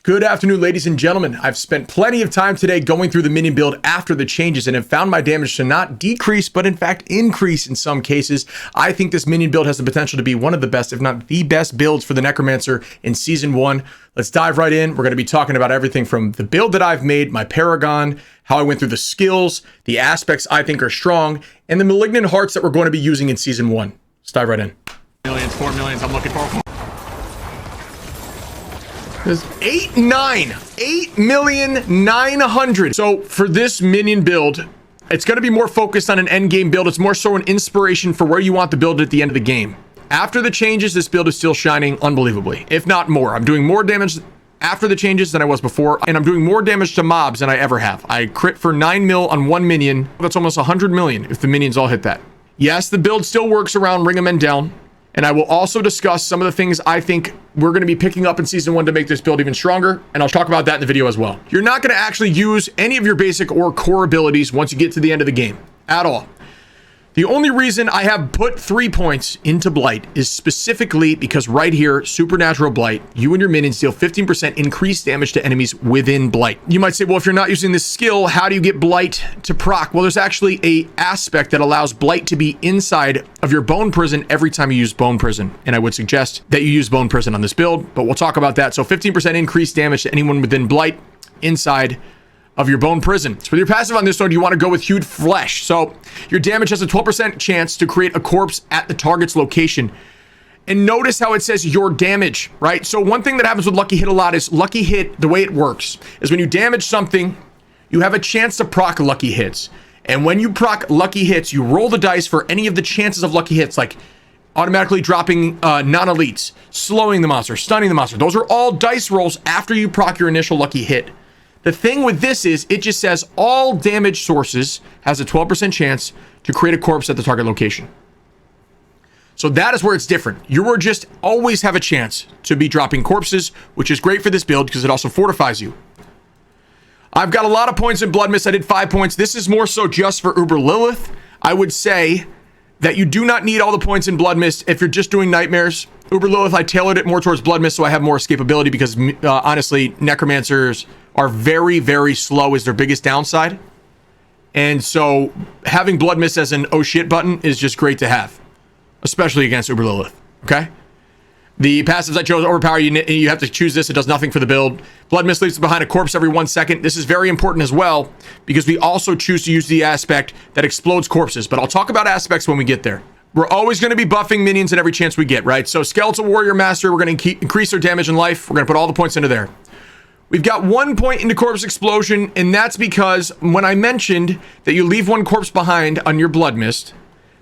Good afternoon, ladies and gentlemen. I've spent plenty of time today going through the minion build after the changes and have found my damage to not decrease, but in fact increase in some cases. I think this minion build has the potential to be one of the best, if not the best builds for the Necromancer in Season 1. Let's dive right in. We're going to be talking about everything from the build that I've made, my Paragon, how I went through the skills, the aspects I think are strong, and the Malignant Hearts that we're going to be using in Season 1. Let's dive right in. Millions, 4 millions, I'm looking for. There's 8,900,000. So for this minion build, it's going to be more focused on an end game build. It's more so an inspiration for where you want the build at the end of the game. After the changes, this build is still shining unbelievably, if not more. I'm doing more damage after the changes than I was before, and I'm doing more damage to mobs than I ever have. I crit for 9 mil on one minion. That's almost 100 million if the minions all hit that. Yes, the build still works around Ring 'em Men down. And I will also discuss some of the things I think we're going to be picking up in Season 1 to make this build even stronger. And I'll talk about that in the video as well. You're not going to actually use any of your basic or core abilities once you get to the end of the game at all. The only reason I have put 3 points into Blight is specifically because right here, Supernatural Blight, you and your minions deal 15% increased damage to enemies within Blight. You might say, well, if you're not using this skill, how do you get Blight to proc? Well, there's actually a aspect that allows Blight to be inside of your Bone Prison every time you use Bone Prison. And I would suggest that you use Bone Prison on this build, but we'll talk about that. So 15% increased damage to anyone within Blight inside of your Bone Prison. So with your passive on this node, you want to go with Hewed Flesh. So your damage has a 12% chance to create a corpse at the target's location. And notice how it says your damage, right? So one thing that happens with Lucky Hit a lot is Lucky Hit, the way it works, is when you damage something, you have a chance to proc Lucky Hits. And when you proc Lucky Hits, you roll the dice for any of the chances of Lucky Hits, like automatically dropping non-elites, slowing the monster, stunning the monster. Those are all dice rolls after you proc your initial Lucky Hit. The thing with this is it just says all damage sources has a 12% chance to create a corpse at the target location. So that is where it's different. You will just always have a chance to be dropping corpses, which is great for this build because it also fortifies you. I've got a lot of points in Blood Mist. I did 5 points. This is more so just for Uber Lilith. I would say that you do not need all the points in Blood Mist if you're just doing Nightmares. Uber Lilith, I tailored it more towards Blood Mist so I have more escapability because honestly, Necromancers are very, very slow is their biggest downside. And so having Blood Mist as an oh shit button is just great to have, especially against Uber Lilith, okay? The passives I chose overpower, you have to choose this. It does nothing for the build. Blood Mist leaves behind a corpse every 1 second. This is very important as well because we also choose to use the aspect that explodes corpses, but I'll talk about aspects when we get there. We're always going to be buffing minions at every chance we get, right? So Skeletal Warrior Master, we're going to increase their damage and life. We're going to put all the points into there. We've got 1 point into Corpse Explosion, and that's because when I mentioned that you leave 1 corpse behind on your Blood Mist,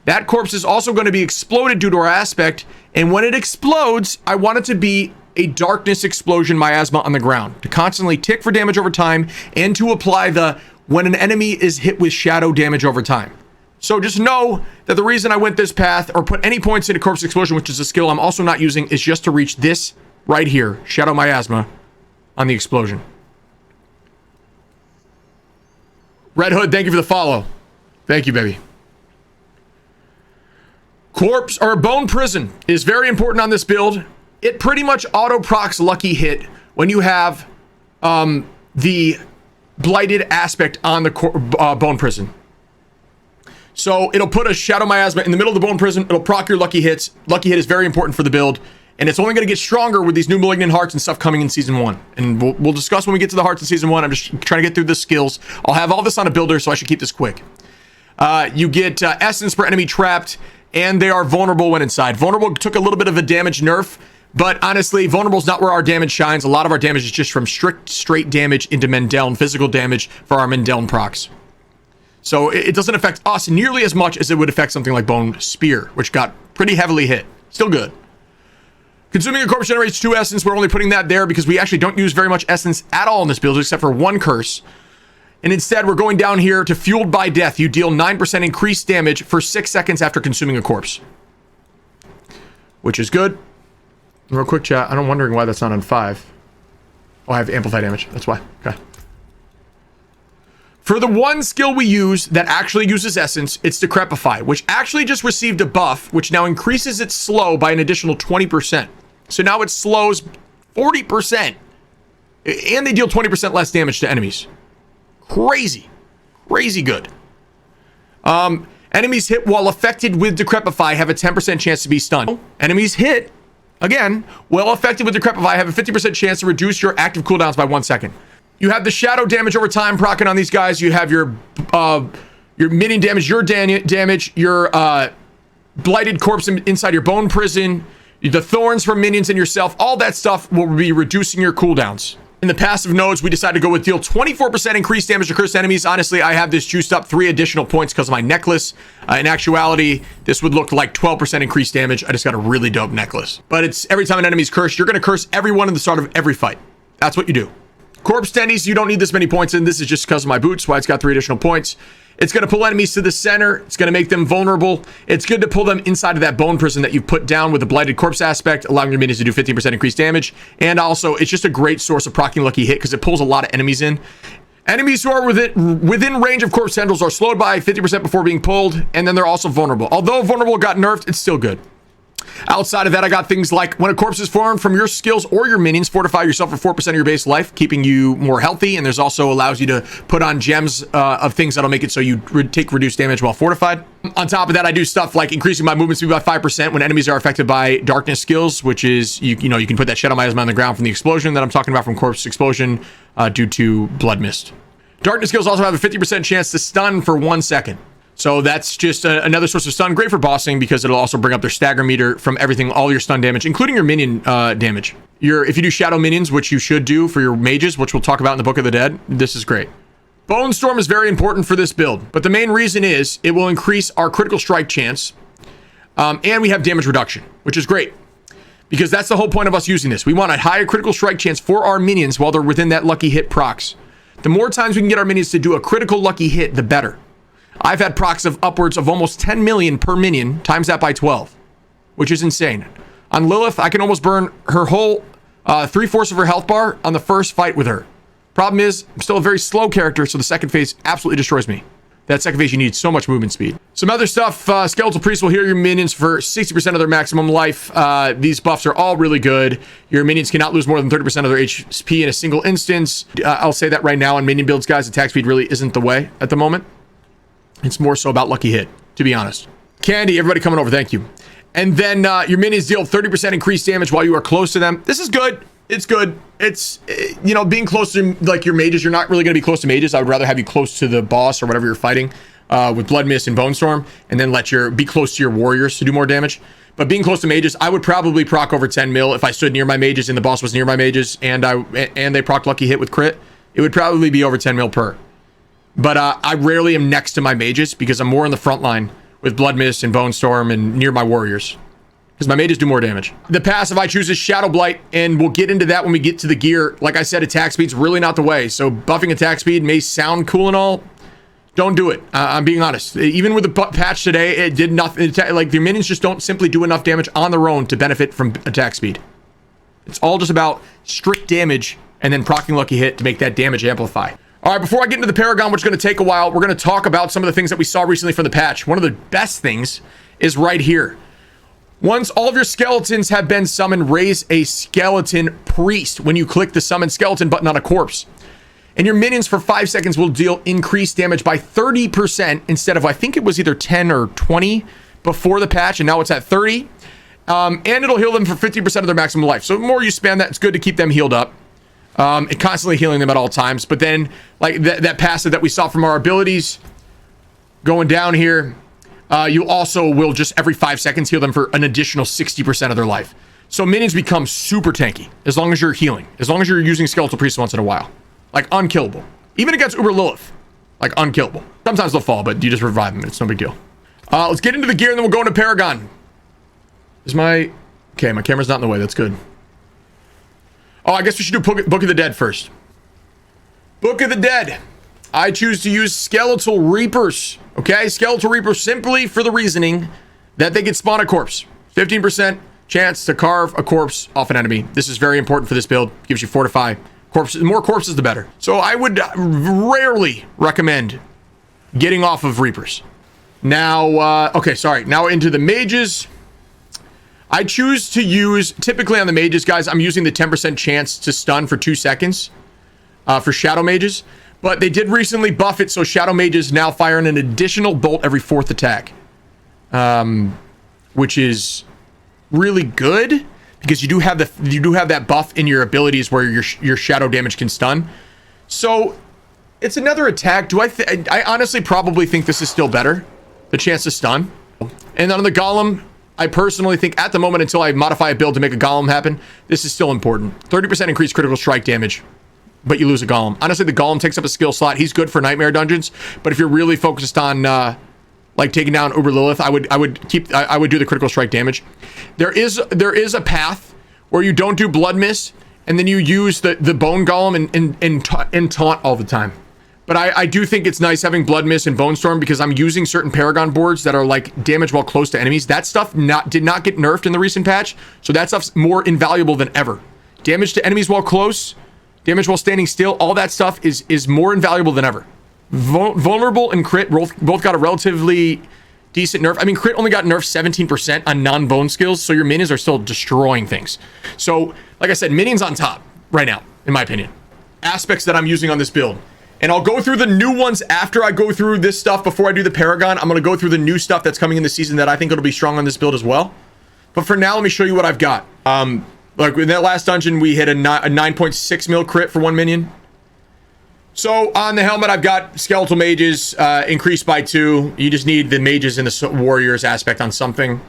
that corpse is also going to be exploded due to our aspect, and when it explodes, I want it to be a darkness explosion miasma on the ground, to constantly tick for damage over time, and to apply the when an enemy is hit with shadow damage over time. So just know that the reason I went this path, or put any points into Corpse Explosion, which is a skill I'm also not using, is just to reach this right here, Shadow Miasma, on the explosion. Red Hood, thank you for the follow. Thank you, baby. Corpse or Bone Prison is very important on this build. It pretty much auto procs Lucky Hit when you have the blighted aspect on the Bone Prison. So it'll put a Shadow Miasma in the middle of the Bone Prison. It'll proc your Lucky Hits. Lucky Hit is very important for the build. And it's only going to get stronger with these new Malignant Hearts and stuff coming in Season 1. And we'll discuss when we get to the Hearts in Season 1. I'm just trying to get through the skills. I'll have all this on a builder, so I should keep this quick. You get Essence per enemy trapped, and they are vulnerable when inside. Vulnerable took a little bit of a damage nerf, but honestly, vulnerable is not where our damage shines. A lot of our damage is just from straight damage into Mendeln, physical damage for our Mendeln procs. So it doesn't affect us nearly as much as it would affect something like Bone Spear, which got pretty heavily hit. Still good. Consuming a corpse generates 2 essence. We're only putting that there because we actually don't use very much essence at all in this build, except for 1 curse. And instead, we're going down here to Fueled by Death. You deal 9% increased damage for 6 seconds after consuming a corpse, which is good. Real quick chat. I'm wondering why that's not on 5. Oh, I have amplified damage. That's why. Okay. For the 1 skill we use that actually uses essence, it's Decrepify, which actually just received a buff, which now increases its slow by an additional 20%. So now it slows 40%. And they deal 20% less damage to enemies. Crazy. Crazy good. Enemies hit while affected with Decrepify have a 10% chance to be stunned. Enemies hit, again, while affected with Decrepify have a 50% chance to reduce your active cooldowns by 1 second. You have the shadow damage over time proccing on these guys. You have your minion damage, your damage, your blighted corpse inside your bone prison, the thorns from minions and yourself. All that stuff will be reducing your cooldowns. In the passive nodes, we decided to go with deal 24% increased damage to cursed enemies. Honestly, I have this juiced up 3 additional points because of my necklace. In actuality, this would look like 12% increased damage. I just got a really dope necklace. But it's every time an enemy's cursed, you're going to curse everyone in the start of every fight. That's what you do. Corpse tendies, you don't need this many points in. This is just because of my boots, why it's got 3 additional points. It's going to pull enemies to the center. It's going to make them vulnerable. It's good to pull them inside of that bone prison that you've put down with the blighted corpse aspect, allowing your minions to do 15% increased damage. And also, it's just a great source of proccing lucky hit because it pulls a lot of enemies in. Enemies who are within range of corpse tendrils are slowed by 50% before being pulled, and then they're also vulnerable. Although vulnerable got nerfed, it's still good. Outside of that, I got things like when a corpse is formed from your skills or your minions, fortify yourself for 4% of your base life, keeping you more healthy. And there's also allows you to put on gems of things that'll make it so you take reduced damage while fortified. On top of that, I do stuff like increasing my movement speed by 5% when enemies are affected by darkness skills, which is, you can put that shadow miasma on the ground from the explosion that I'm talking about from corpse explosion due to blood mist. Darkness skills also have a 50% chance to stun for 1 second. So that's just another source of stun. Great for bossing because it'll also bring up their stagger meter from everything, all your stun damage, including your minion damage. If you do shadow minions, which you should do for your mages, which we'll talk about in the Book of the Dead, this is great. Bone Storm is very important for this build, but the main reason is it will increase our critical strike chance, and we have damage reduction, which is great because that's the whole point of us using this. We want a higher critical strike chance for our minions while they're within that lucky hit procs. The more times we can get our minions to do a critical lucky hit, the better. I've had procs of upwards of almost 10 million per minion, times that by 12, which is insane. On Lilith, I can almost burn her whole 3/4 of her health bar on the first fight with her. Problem is, I'm still a very slow character, so the second phase absolutely destroys me. That second phase, you need so much movement speed. Some other stuff, Skeletal Priest will heal your minions for 60% of their maximum life. These buffs are all really good. Your minions cannot lose more than 30% of their HP in a single instance. I'll say that right now on minion builds, guys, attack speed really isn't the way at the moment. It's more so about lucky hit, to be honest. Candy, everybody coming over, thank you. And then your minions deal 30% increased damage while you are close to them. This is good. It's good. It's, being close to, like, your mages, you're not really going to be close to mages. I would rather have you close to the boss or whatever you're fighting with Blood Mist and Bone Storm, and then be close to your warriors to do more damage. But being close to mages, I would probably proc over 10 mil if I stood near my mages and the boss was near my mages and they proc lucky hit with crit. It would probably be over 10 mil per. But I rarely am next to my mages because I'm more in the front line with Blood Mist and Bone Storm and near my warriors. Because my mages do more damage. The passive I choose is Shadow Blight, and we'll get into that when we get to the gear. Like I said, attack speed's really not the way. So buffing attack speed may sound cool and all. Don't do it. I'm being honest. Even with the patch today, it did nothing. Like, the minions just don't simply do enough damage on their own to benefit from attack speed. It's all just about strict damage and then proccing lucky hit to make that damage amplify. All right, before I get into the Paragon, which is going to take a while, we're going to talk about some of the things that we saw recently from the patch. One of the best things is right here. Once all of your skeletons have been summoned, raise a skeleton priest when you click the summon skeleton button on a corpse. And your minions for 5 seconds will deal increased damage by 30% instead of, I think it was either 10 or 20 before the patch, and now it's at 30. And it'll heal them for 50% of their maximum life. So the more you spam that, it's good to keep them healed up. And constantly healing them at all times. But then, like, that passive that we saw from our abilities going down here, you also will just every 5 seconds heal them for an additional 60% of their life. So minions become super tanky as long as you're healing, as long as you're using Skeletal Priest once in a while. Like, unkillable. Even against Uber Lilith, like, unkillable. Sometimes they'll fall, but you just revive them. It's no big deal. Let's get into the gear and then we'll go into Paragon. Okay, my camera's not in the way. That's good. Oh, I guess we should do Book of the Dead first. Book of the Dead. I choose to use Skeletal Reapers. Okay, Skeletal Reapers simply for the reasoning that they can spawn a corpse. 15% chance to carve a corpse off an enemy. This is very important for this build. Gives you fortify. Corpses, the more corpses, the better. So I would rarely recommend getting off of Reapers. Now, okay, sorry. Now into the mages. I choose to use, typically on the mages, guys, I'm using the 10% chance to stun for 2 seconds for shadow mages. But they did recently buff it, so shadow mages now fire an additional bolt every 4th attack. Which is really good because you do have that buff in your abilities where your shadow damage can stun. So it's another attack. I honestly probably think this is still better, the chance to stun. And then on the golem, I personally think at the moment, until I modify a build to make a golem happen, this is still important. 30% increased critical strike damage, but you lose a golem. Honestly, the golem takes up a skill slot. He's good for nightmare dungeons, but if you're really focused on like taking down Uber Lilith, I would do the critical strike damage. There is a path where you don't do blood mist and then you use the bone golem and taunt all the time. But I do think it's nice having blood mist and bone storm because I'm using certain Paragon boards that are like damage while close to enemies. That stuff did not get nerfed in the recent patch, so that stuff's more invaluable than ever. Damage to enemies while close, damage while standing still, all that stuff is more invaluable than ever. Vulnerable and crit both got a relatively decent nerf. I mean, crit only got nerfed 17% on non-bone skills, so your minions are still destroying things. So, like I said, minions on top right now, in my opinion. Aspects that I'm using on this build. And I'll go through the new ones after I go through this stuff before I do the Paragon. I'm going to go through the new stuff that's coming in the season that I think it'll be strong on this build as well. But for now, let me show you what I've got. Like in that last dungeon, we hit a 9.6 mil crit for 1 minion. So on the helmet, I've got skeletal mages increased by 2. You just need the mages and the warriors aspect on something.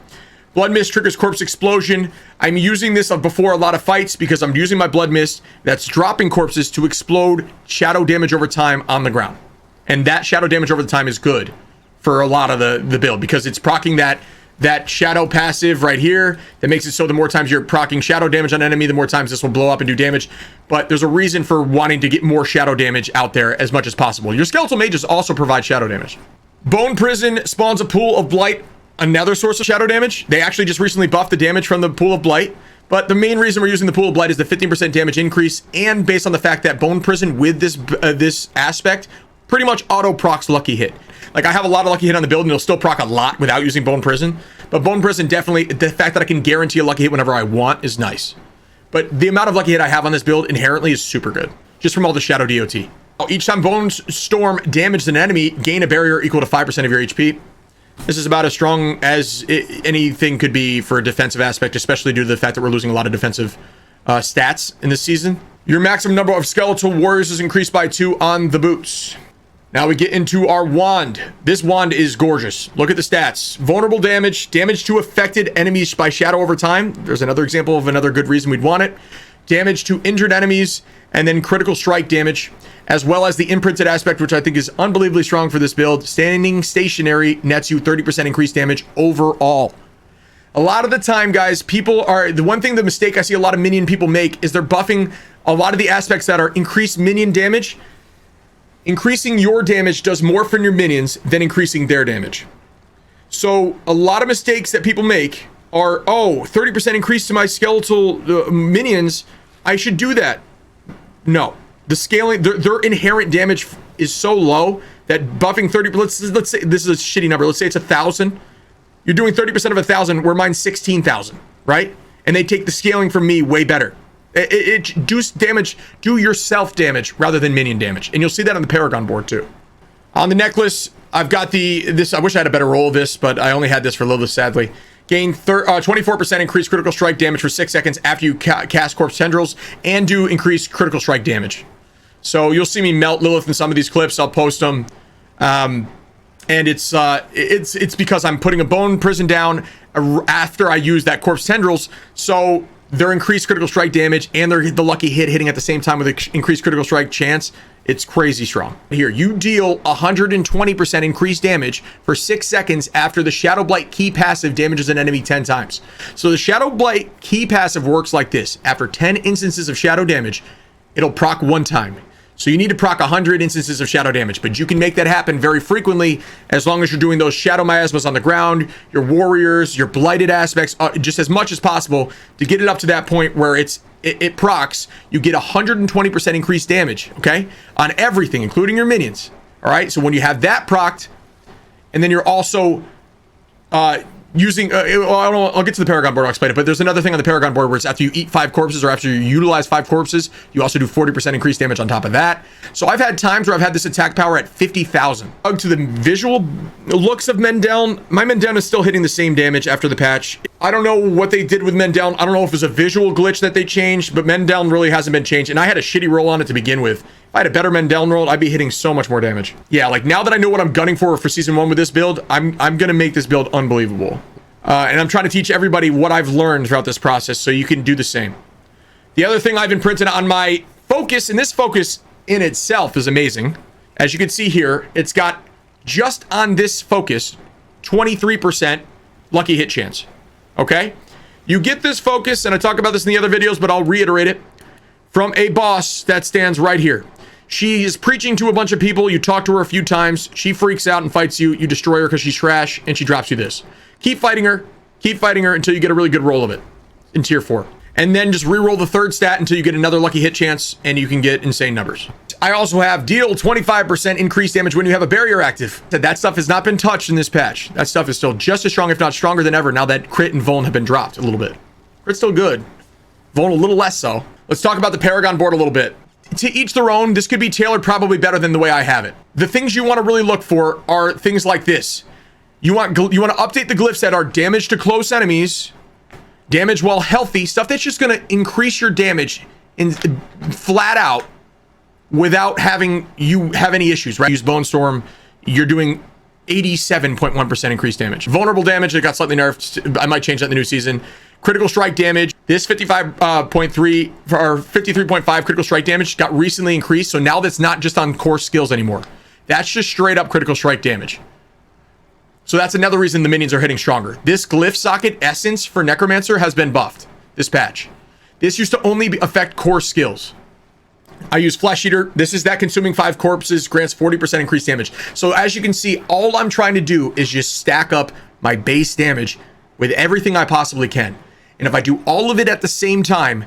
Blood mist triggers corpse explosion. I'm using this before a lot of fights because I'm using my blood mist that's dropping corpses to explode shadow damage over time on the ground. And that shadow damage over the time is good for a lot of the build because it's proccing that shadow passive right here that makes it so the more times you're proccing shadow damage on an enemy, the more times this will blow up and do damage. But there's a reason for wanting to get more shadow damage out there as much as possible. Your skeletal mages also provide shadow damage. Bone Prison spawns a pool of blight, another source of shadow damage. They actually just recently buffed the damage from the pool of blight. But the main reason we're using the pool of blight is the 15% damage increase, and based on the fact that Bone Prison with this aspect pretty much auto procs lucky hit. Like I have a lot of lucky hit on the build and it'll still proc a lot without using Bone Prison. But Bone Prison definitely, the fact that I can guarantee a lucky hit whenever I want is nice. But the amount of lucky hit I have on this build inherently is super good. Just from all the shadow DOT. Each time Bone Storm damages an enemy, gain a barrier equal to 5% of your HP. This is about as strong as anything could be for a defensive aspect, especially due to the fact that we're losing a lot of defensive stats in this season. Your maximum number of skeletal warriors is increased by 2 on the boots. Now we get into our wand. This wand is gorgeous. Look at the stats. Vulnerable damage, damage to affected enemies by shadow over time. There's another example of another good reason we'd want it. Damage to injured enemies, and then critical strike damage, as well as the imprinted aspect, which I think is unbelievably strong for this build. Standing stationary nets you 30% increased damage overall. A lot of the time, guys, the mistake I see a lot of minion people make is they're buffing a lot of the aspects that are increased minion damage. Increasing your damage does more for your minions than increasing their damage. So a lot of mistakes that people make are, 30% increase to my skeletal minions, I should do that. No. The scaling, their inherent damage is so low that buffing 30, let's say, this is a shitty number, let's say it's 1,000. You're doing 30% of 1,000, where mine's 16,000, right? And they take the scaling from me way better. Do yourself damage rather than minion damage. And you'll see that on the Paragon board too. On the necklace, I've got this, I wish I had a better roll of this, but I only had this for Lilith, sadly. Gain 24% increased critical strike damage for 6 seconds after you cast Corpse Tendrils, and do increased critical strike damage. So you'll see me melt Lilith in some of these clips. I'll post them. And it's because I'm putting a Bone Prison down after I use that Corpse Tendrils. So their increased critical strike damage and the lucky hit hitting at the same time with an increased critical strike chance, it's crazy strong. Here, you deal 120% increased damage for 6 seconds after the Shadow Blight key passive damages an enemy 10 times. So the Shadow Blight key passive works like this. After 10 instances of shadow damage, it'll proc 1 time. So you need to proc 100 instances of shadow damage, but you can make that happen very frequently as long as you're doing those shadow miasmas on the ground, your warriors, your blighted aspects, just as much as possible to get it up to that point where it procs. You get 120% increased damage, okay, on everything, including your minions. All right, so when you have that procced, and then you're also using, well, I don't know, I'll get to the Paragon board, I'll explain it, but there's another thing on the Paragon board where it's after you eat 5 corpses or after you utilize 5 corpses, you also do 40% increased damage on top of that. So I've had times where I've had this attack power at 50,000. To the visual looks of Men Down, my Men Down is still hitting the same damage after the patch. I don't know what they did with Men Down. I don't know if it was a visual glitch that they changed, but Men Down really hasn't been changed. And I had a shitty roll on it to begin with. If I had a better Men Down roll, I'd be hitting so much more damage. Yeah, like now that I know what I'm gunning for season 1 with this build, I'm gonna make this build unbelievable. And I'm trying to teach everybody what I've learned throughout this process so you can do the same. The other thing I've imprinted on my focus, and this focus in itself is amazing. As you can see here, it's got just on this focus, 23% lucky hit chance. Okay? You get this focus, and I talk about this in the other videos, but I'll reiterate it, from a boss that stands right here. She is preaching to a bunch of people. You talk to her a few times. She freaks out and fights you. You destroy her because she's trash, and she drops you this. Keep fighting her until you get a really good roll of it in tier 4. And then just re-roll the 3rd stat until you get another lucky hit chance, and you can get insane numbers. I also have deal 25% increased damage when you have a barrier active. That stuff has not been touched in this patch. That stuff is still just as strong, if not stronger than ever, now that crit and vuln have been dropped a little bit. Crit's still good. Vuln a little less so. Let's talk about the Paragon board a little bit. To each their own, this could be tailored probably better than the way I have it. The things you want to really look for are things like this. You want to update the glyphs that are damage to close enemies, damage while healthy, stuff that's just going to increase your damage in flat out without having you have any issues, right? Use Bone Storm, you're doing 87.1% increased damage. Vulnerable damage that got slightly nerfed. I might change that in the new season. Critical strike damage. This 55.3 or 53.5 critical strike damage got recently increased. So now that's not just on core skills anymore. That's just straight up critical strike damage. So that's another reason the minions are hitting stronger. This glyph socket essence for Necromancer has been buffed this patch. This used to only affect core skills. I use Flesh Eater. This is that consuming 5 corpses, grants 40% increased damage. So as you can see, all I'm trying to do is just stack up my base damage with everything I possibly can. And if I do all of it at the same time,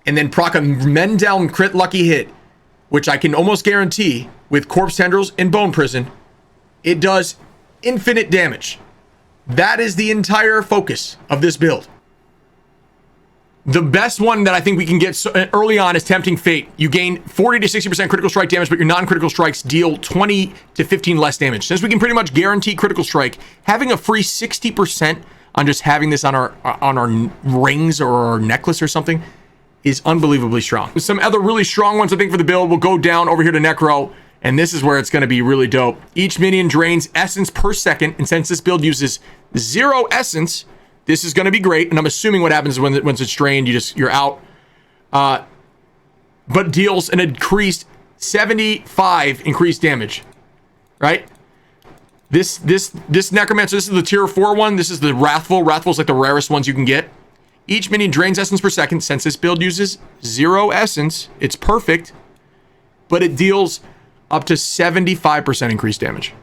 and then proc a Men Down crit lucky hit, which I can almost guarantee with Corpse Tendrils and Bone Prison, it does infinite damage. That is the entire focus of this build. The best one that I think we can get early on is Tempting Fate. You gain 40 to 60% critical strike damage, but your non-critical strikes deal 20 to 15 less damage. Since we can pretty much guarantee critical strike, having a free 60% on just having this on our rings or our necklace or something is unbelievably strong. Some other really strong ones I think for the build will go down over here to Necro, and this is where it's going to be really dope. Each minion drains essence per second, and since this build uses 0 essence, this is going to be great. And I'm assuming what happens is once it's drained, you're out. But deals an increased 75 increased damage, right? This Necromancer, this is the tier 4 one. This is the Wrathful. Wrathful's like the rarest ones you can get. Each minion drains essence per second. Since this build uses 0 essence, it's perfect, but it deals up to 75% increased damage.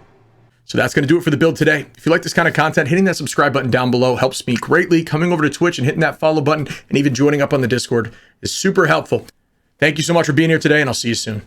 So that's going to do it for the build today. If you like this kind of content, hitting that subscribe button down below helps me greatly. Coming over to Twitch and hitting that follow button and even joining up on the Discord is super helpful. Thank you so much for being here today, and I'll see you soon.